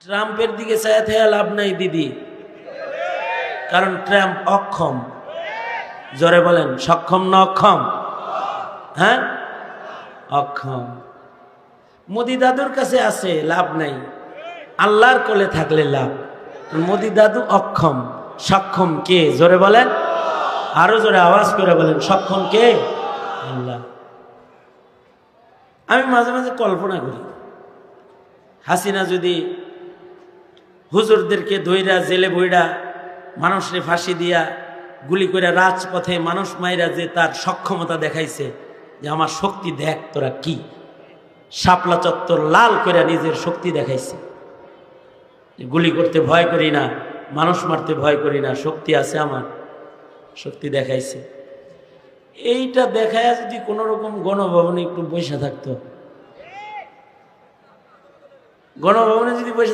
ট্রাম্পের দিকে চায় থেকে লাভ নাই দিদি, কারণ ট্রাম্প অক্ষম। জোরে বলেন, সক্ষম না অক্ষম? হ্যাঁ, অক্ষম। মোদি দাদুর কাছে আছে, লাভ নাই। আল্লাহর কোলে থাকলে লাভ। মোদি দাদু অক্ষম, সক্ষম কে? জোরে বলেন, আরো জোরে আওয়াজ করে বলেন, সক্ষম কে? আল্লাহ। আমি মাঝে মাঝে কল্পনা করি, হাসিনা যদি হুজুরদেরকে ধইরা জেলে বইরা মানুষরে ফাঁসি দিয়া গুলি করে রাজপথে মানুষ মাইরা যে তার সক্ষমতা দেখাইছে, যে আমার শক্তি দেখ তোরা কি, শাপলা চত্বর লাল করে নিজের শক্তি দেখাইছে, গুলি করতে ভয় করি না, মানুষ মারতে ভয় করি না, শক্তি আছে আমার, শক্তি দেখাইছে। এইটা দেখায় যদি কোন রকম গণভবনে একটু বসে থাকতো, গণভবনে যদি বসে